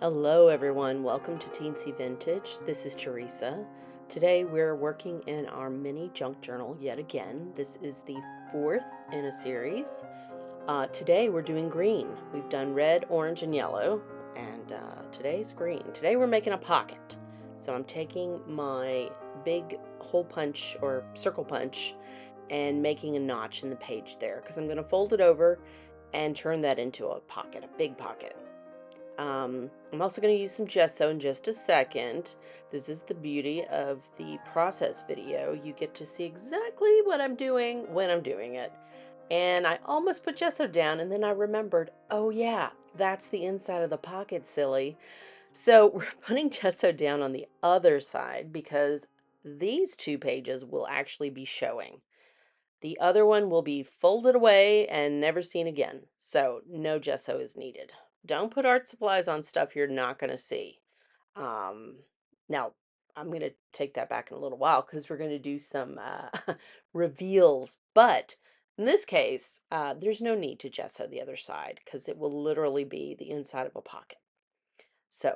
Hello, everyone. Welcome to Teensy Vintage. This is Teresa. Today we're working in our mini junk journal yet again. This is the fourth in a series. Today we're doing green. We've done red, orange, and yellow, and today's green. Today we're making a pocket. So I'm taking my big hole punch or circle punch and making a notch in the page there because I'm going to fold it over and turn that into a pocket, a big pocket. I'm also going to use some gesso in just a second. This is the beauty of the process video. You get to see exactly what I'm doing when I'm doing it. And I almost put gesso down and then I remembered, oh yeah, that's the inside of the pocket, silly. So we're putting gesso down on the other side because these two pages will actually be showing. The other one will be folded away and never seen again, so no gesso is needed. Don't put art supplies on stuff you're not going to see. Um, Now, I'm going to take that back in a little while because we're going to do some reveals. But in this case, there's no need to gesso the other side because it will literally be the inside of a pocket. So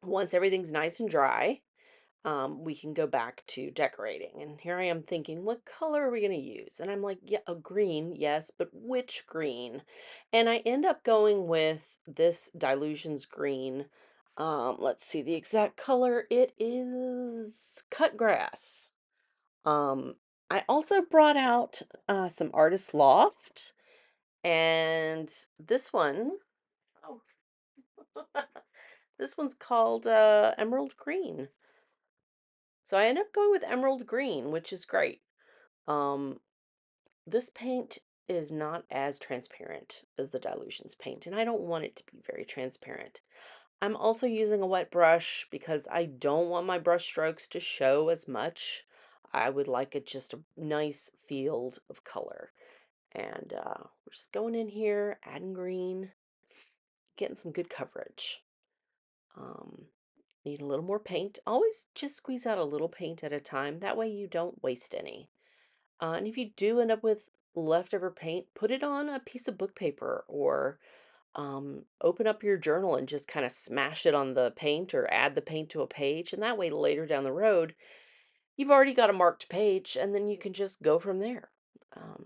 once everything's nice and dry, we can go back to decorating. And here I am thinking, what color are we going to use? And I'm like, yeah, a green, yes, but which green? And I end up going with this Dilutions green. Let's see the exact color. It is cut grass. Um, I also brought out some Artist Loft, and this one, oh, this one's called Emerald Green. So I end up going with emerald green, which is great. Um, this paint is not as transparent as the Dilutions paint, and I don't want it to be very transparent. I'm also using a wet brush because I don't want my brush strokes to show as much. I would like it just a nice field of color. And we're just going in here, adding green, getting some good coverage. Um, Need a little more paint. Always just squeeze out a little paint at a time. That way you don't waste any. And if you do end up with leftover paint, put it on a piece of book paper or open up your journal and just kind of smash it on the paint or add the paint to a page. And that way, later down the road, you've already got a marked page and then you can just go from there.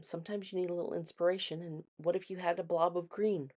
Sometimes you need a little inspiration. And what if you had a blob of green?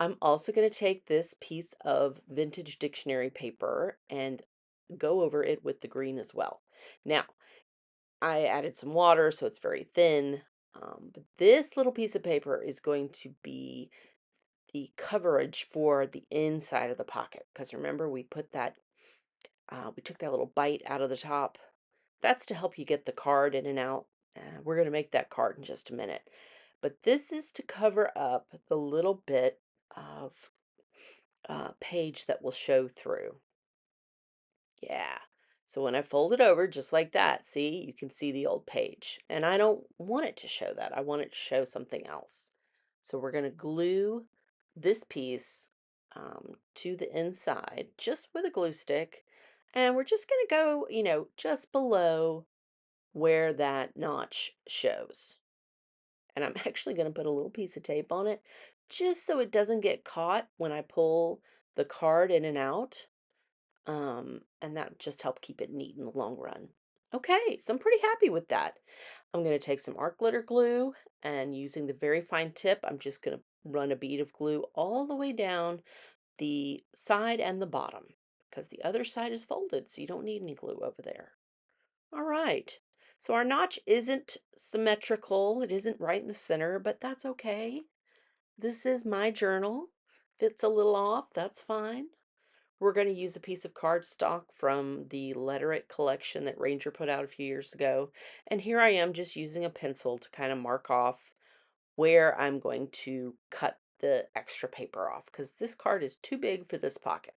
I'm also going to take this piece of vintage dictionary paper and go over it with the green as well. Now, I added some water so it's very thin, but this little piece of paper is going to be the coverage for the inside of the pocket. Because remember, we took that little bite out of the top. That's to help you get the card in and out. We're going to make that card in just a minute. But this is to cover up the little bit of page that will show through. Yeah. So when I fold it over just like that, see, you can see the old page. And I don't want it to show that. I want it to show something else. So we're going to glue this piece to the inside just with a glue stick. And we're just going to go, just below where that notch shows. And I'm actually going to put a little piece of tape on it just so it doesn't get caught when I pull the card in and out. And that just helped keep it neat in the long run. Okay, so I'm pretty happy with that. I'm going to take some art glitter glue and using the very fine tip, I'm just going to run a bead of glue all the way down the side and the bottom because the other side is folded, so you don't need any glue over there. All right, so our notch isn't symmetrical. It isn't right in the center, but that's okay. This is my journal. If it's a little off, that's fine. We're going to use a piece of cardstock from the Letter It collection that Ranger put out a few years ago. And here I am just using a pencil to kind of mark off where I'm going to cut the extra paper off because this card is too big for this pocket.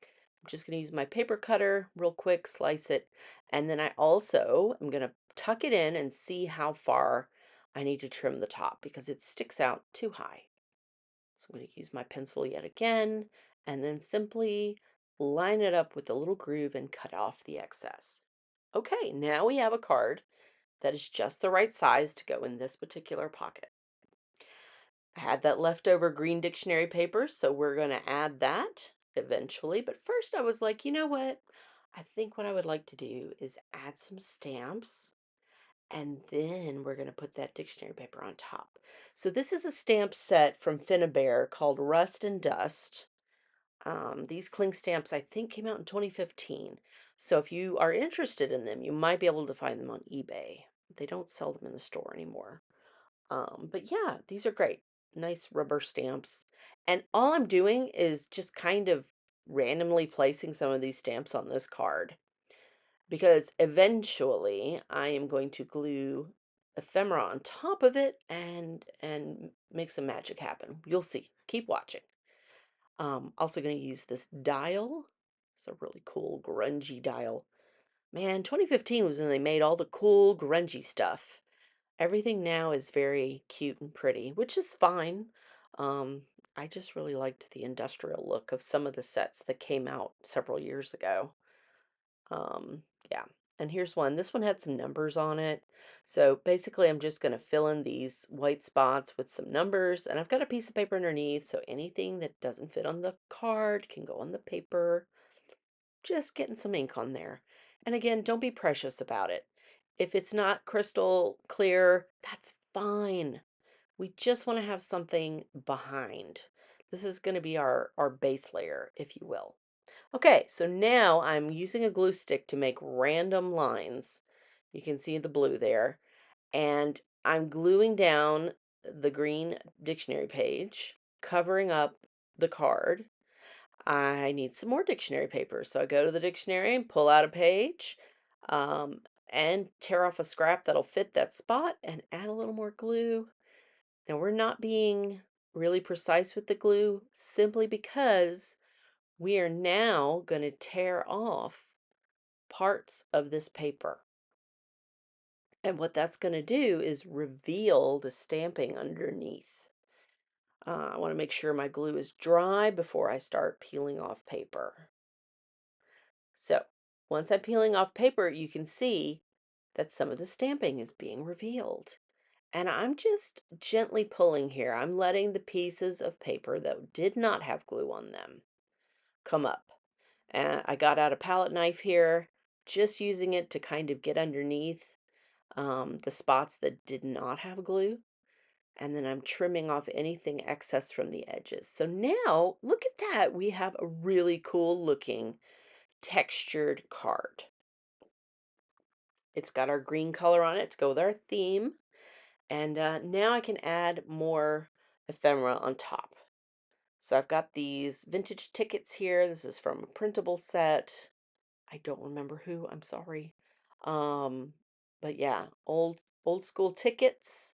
I'm just going to use my paper cutter real quick, slice it, and then I also am going to tuck it in and see how far I need to trim the top because it sticks out too high. So I'm going to use my pencil yet again and then simply line it up with the little groove and cut off the excess. Okay, now we have a card that is just the right size to go in this particular pocket. I had that leftover green dictionary paper, so we're going to add that eventually. But first, I was like, you know what? I think what I would like to do is add some stamps, and then we're going to put that dictionary paper on top. So this is a stamp set from Finnabair called Rust and Dust. These cling stamps, I think, came out in 2015. So if you are interested in them, you might be able to find them on eBay. They don't sell them in the store anymore. But yeah, these are great. Nice rubber stamps. And all I'm doing is just kind of randomly placing some of these stamps on this card because eventually I am going to glue ephemera on top of it and make some magic happen. You'll see. Keep watching. Also going to use this dial. It's a really cool grungy dial. Man, 2015 was when they made all the cool grungy stuff. Everything now is very cute and pretty, which is fine. Um, I just really liked the industrial look of some of the sets that came out several years ago. Um, yeah. And here's one. This one had some numbers on it. So basically, I'm just going to fill in these white spots with some numbers. And I've got a piece of paper underneath, so anything that doesn't fit on the card can go on the paper. Just getting some ink on there. And again, don't be precious about it. If it's not crystal clear, that's fine. We just want to have something behind. This is going to be our base layer, if you will. Okay, so now I'm using a glue stick to make random lines. You can see the blue there. And I'm gluing down the green dictionary page, covering up the card. I need some more dictionary paper. So I go to the dictionary and pull out a page um, and tear off a scrap that'll fit that spot and add a little more glue. Now we're not being really precise with the glue simply because we are now going to tear off parts of this paper. And what that's going to do is reveal the stamping underneath. I want to make sure my glue is dry before I start peeling off paper. So once I'm peeling off paper, you can see that some of the stamping is being revealed. And I'm just gently pulling here. I'm letting the pieces of paper that did not have glue on them come up. And I got out a palette knife here, just using it to kind of get underneath the spots that did not have glue. And then I'm trimming off anything excess from the edges. So now, look at that. We have a really cool looking textured card. It's got our green color on it to go with our theme. And now I can add more ephemera on top. So I've got these vintage tickets here. This is from a printable set. I don't remember who, I'm sorry. Um, but yeah, old school tickets.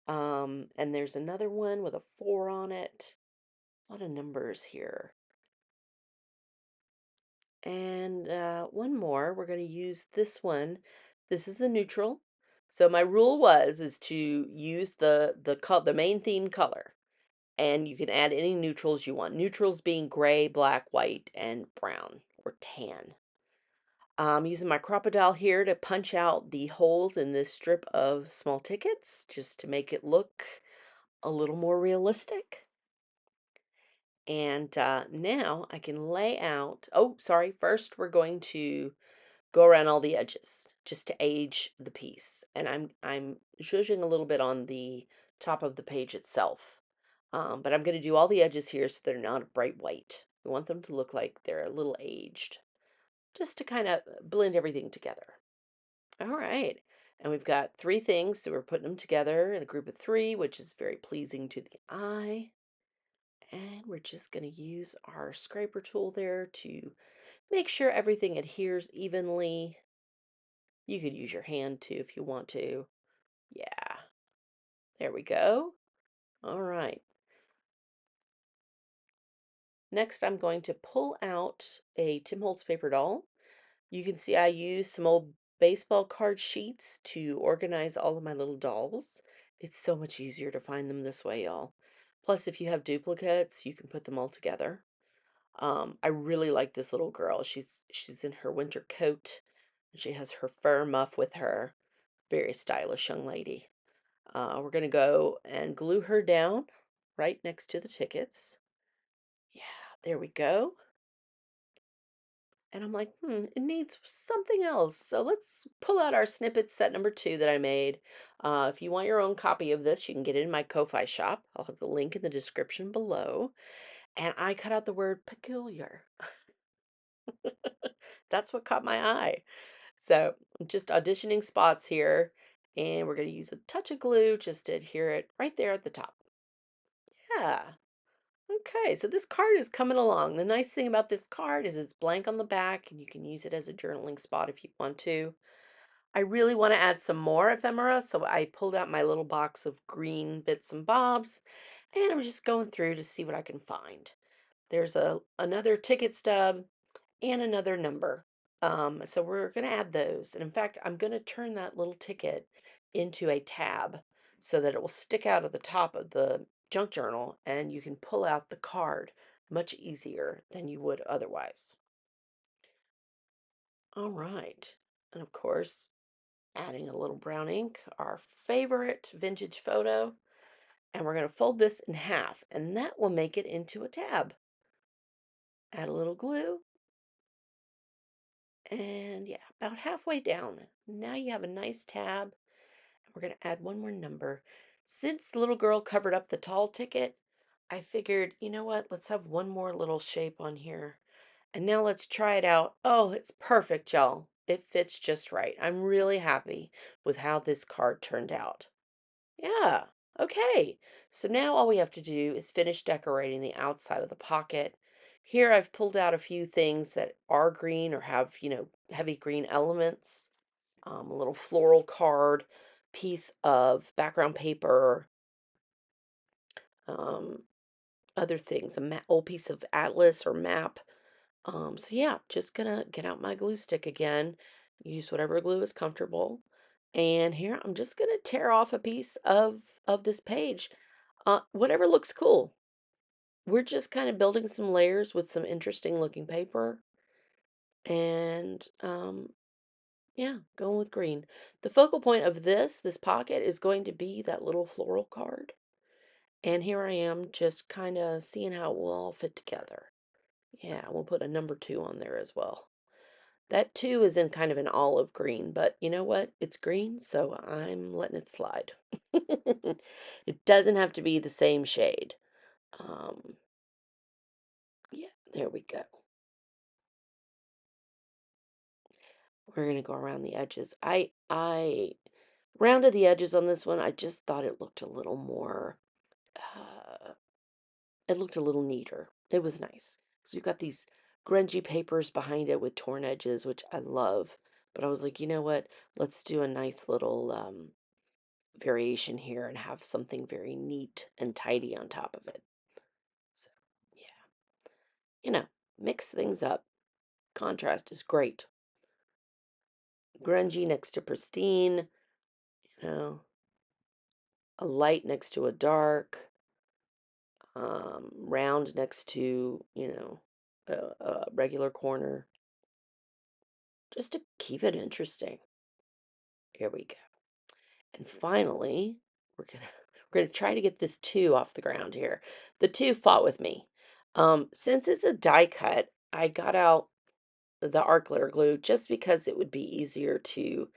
And there's another one with a 4 on it. A lot of numbers here. And one more, we're going to use this one. This is a neutral. So my rule is to use the main theme color, and you can add any neutrals you want. Neutrals being gray, black, white, and brown or tan. I'm using my crocodile here to punch out the holes in this strip of small tickets just to make it look a little more realistic. And now I can lay out, oh, sorry, first we're going to go around all the edges just to age the piece. And I'm zhuzhing a little bit on the top of the page itself. But I'm going to do all the edges here so they're not bright white. We want them to look like they're a little aged, just to kind of blend everything together. All right. And we've got 3 things, so we're putting them together in a group of 3, which is very pleasing to the eye. And we're just going to use our scraper tool there to make sure everything adheres evenly. You could use your hand too if you want to. Yeah, there we go. All right. Next, I'm going to pull out a Tim Holtz paper doll. You can see I use some old baseball card sheets to organize all of my little dolls. It's so much easier to find them this way, y'all. Plus, if you have duplicates, you can put them all together. I really like this little girl. She's in her winter coat, and she has her fur muff with her. Very stylish young lady. We're going to go and glue her down right next to the tickets. Yeah, there we go. And I'm like, it needs something else. So let's pull out our snippet set number 2 that I made. If you want your own copy of this, you can get it in my Ko-Fi shop. I'll have the link in the description below. And I cut out the word peculiar. That's what caught my eye. So I'm just auditioning spots here. And we're going to use a touch of glue just to adhere it right there at the top. Yeah. Okay, so this card is coming along. The nice thing about this card is it's blank on the back and you can use it as a journaling spot if you want to. I really want to add some more ephemera, so I pulled out my little box of green bits and bobs and I'm just going through to see what I can find. There's another ticket stub and another number. So we're going to add those. And in fact, I'm going to turn that little ticket into a tab so that it will stick out of the top of the junk journal and you can pull out the card much easier than you would otherwise. All right. And of course, adding a little brown ink, our favorite vintage photo. And we're going to fold this in half and that will make it into a tab. Add a little glue. And yeah, about halfway down. Now you have a nice tab. And we're going to add one more number. Since the little girl covered up the tall ticket, I figured, you know what? Let's have one more little shape on here. And now let's try it out. Oh, it's perfect, y'all. It fits just right. I'm really happy with how this card turned out. Yeah, okay. So now all we have to do is finish decorating the outside of the pocket. Here I've pulled out a few things that are green or have, heavy green elements. A little floral card, piece of background paper, um, other things, old piece of atlas or map. So yeah, just gonna get out my glue stick again, use whatever glue is comfortable. And here I'm just gonna tear off a piece of this page. Whatever looks cool. We're just kind of building some layers with some interesting looking paper. And yeah, going with green. The focal point of this pocket is going to be that little floral card. And here I am just kind of seeing how it will all fit together. Yeah, we'll put a number 2 on there as well. That 2 is in kind of an olive green, but you know what? It's green, so I'm letting it slide. It doesn't have to be the same shade. Um, yeah, there we go. We're gonna go around the edges. I rounded the edges on this one. I just thought it looked a little more, uh, it looked a little neater. It was nice. So you've got these grungy papers behind it with torn edges, which I love. But I was like, you know what? Let's do a nice little variation here and have something very neat and tidy on top of it. So, yeah, you know, mix things up. Contrast is great. Grungy next to pristine, you know, a light next to a dark, round next to, a regular corner, just to keep it interesting. Here we go. And finally, we're gonna we're gonna try to get this 2 off the ground here. The 2 fought with me. Since it's a die cut, I got out the art glitter glue just because it would be easier to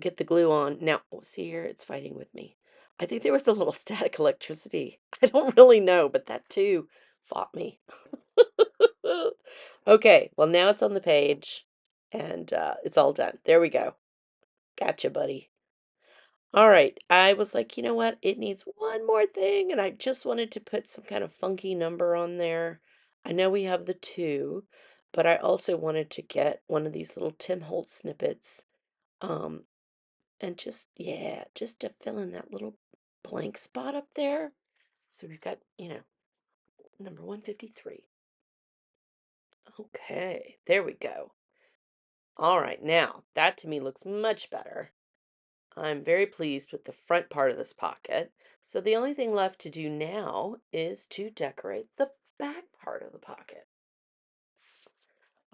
get the glue on. Now, see here, it's fighting with me. I think there was a little static electricity. I don't really know, but that too fought me. Okay, well now it's on the page and it's all done. There we go. Gotcha, buddy. All right, I was like, you know what? It needs one more thing, and I just wanted to put some kind of funky number on there. I know we have the 2, but I also wanted to get one of these little Tim Holtz snippets, um, and just, yeah, just to fill in that little blank spot up there. So we've got, number 153. Okay, there we go. All right, now that to me looks much better. I'm very pleased with the front part of this pocket. So the only thing left to do now is to decorate the back part of the pocket.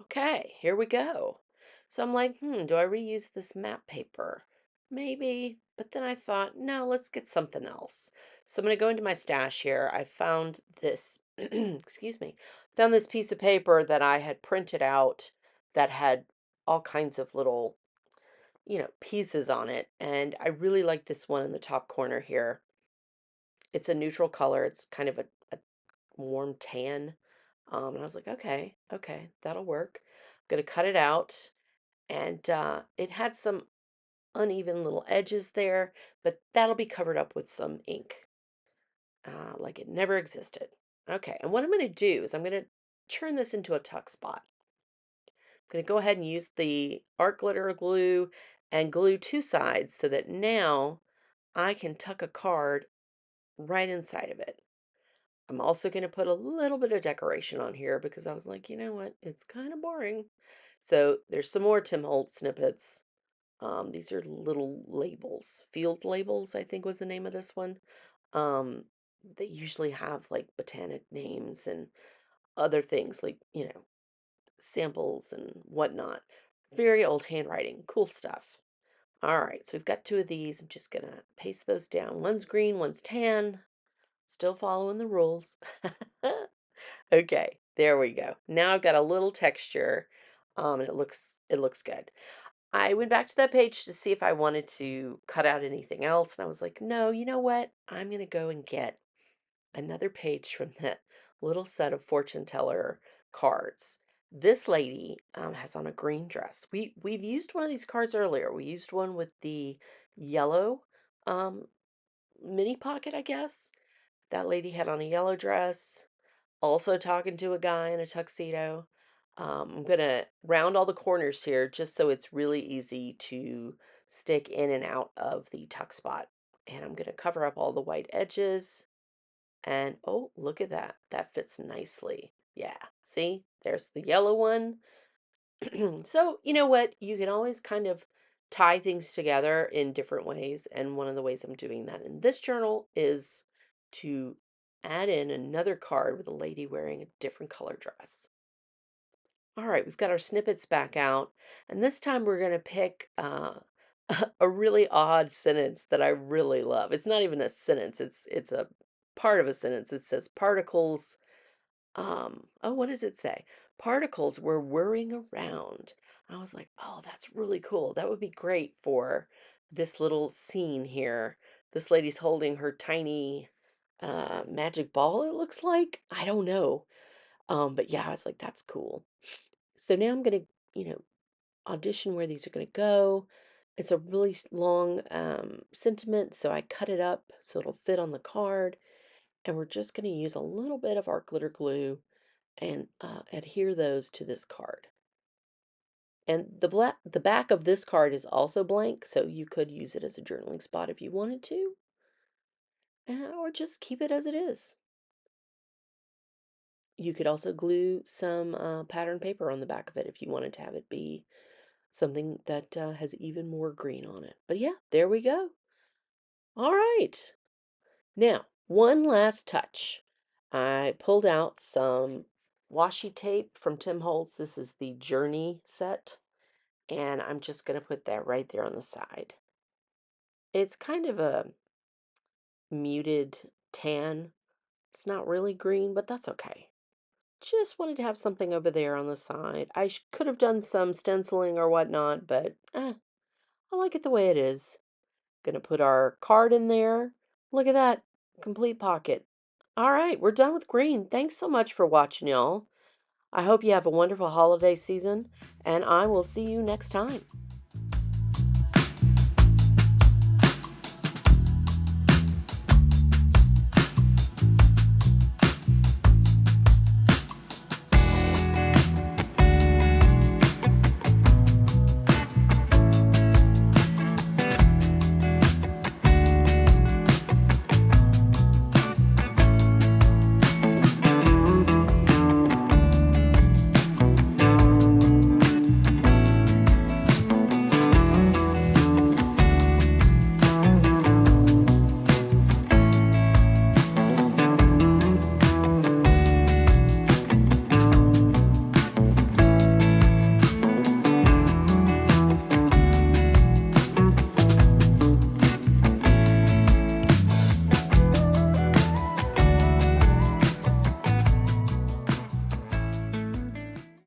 Okay, here we go. So I'm like, do I reuse this map paper? Maybe, But then I thought, no, let's get something else. So I'm going to go into my stash here. I found this, excuse me, found this piece of paper that I had printed out that had all kinds of little, pieces on it. And I really like this one in the top corner here. It's a neutral color. It's kind of a warm tan. And I was like, okay, okay, that'll work. I'm going to cut it out. And it had some uneven little edges there, but that'll be covered up with some ink, like it never existed. Okay, and what I'm going to do is I'm going to turn this into a tuck spot. I'm going to go ahead and use the art glitter glue and glue two sides so that now I can tuck a card right inside of it. I'm also going to put a little bit of decoration on here because I was like, you know what, it's kind of boring. So there's some more Tim Holtz snippets. These are little labels. Field labels, I think was the name of this one. Um, they usually have like botanic names and other things like, samples and whatnot. Very old handwriting. Cool stuff. All right, so we've got two of these. I'm just going to paste those down. One's green, one's tan. Still following the rules. Okay, there we go. Now I've got a little texture, and it looks good. I went back to that page to see if I wanted to cut out anything else, and I was like, no, you know what? I'm gonna go and get another page from that little set of fortune teller cards. This lady has on a green dress. We've used one of these cards earlier. We used one with the yellow um, mini pocket, I guess. That lady had on a yellow dress, also talking to a guy in a tuxedo. I'm going to round all the corners here just so it's really easy to stick in and out of the tuck spot. And I'm going to cover up all the white edges. And oh, look at that. That fits nicely. Yeah, see, there's the yellow one. So, you know what? You can always kind of tie things together in different ways. And one of the ways I'm doing that in this journal is to add in another card with a lady wearing a different color dress. All right, we've got our snippets back out. And this time we're going to pick a really odd sentence that I really love. It's not even a sentence, it's a part of a sentence. It says particles oh, what does it say? Particles were whirring around. I was like, oh, that's really cool. That would be great for this little scene here. This lady's holding her tiny magic ball, it looks like. I don't know. But yeah, I was like, that's cool. So now I'm gonna, audition where these are gonna go. It's a really long sentiment, so I cut it up so it'll fit on the card. And we're just gonna use a little bit of our glitter glue and adhere those to this card. And the back of this card is also blank, so you could use it as a journaling spot if you wanted to, or just keep it as it is. You could also glue some pattern paper on the back of it if you wanted to have it be something that has even more green on it. But yeah, there we go. All right. Now, one last touch. I pulled out some washi tape from Tim Holtz. This is the Journey set. And I'm just going to put that right there on the side. It's kind of a muted tan. It's not really green, but that's okay. Just wanted to have something over there on the side. I could have done some stenciling or whatnot, but I like it the way it is. Gonna put our card in there. Look at that, complete pocket. All right, we're done with green. Thanks so much for watching, y'all. I hope you have a wonderful holiday season, and I will see you next time.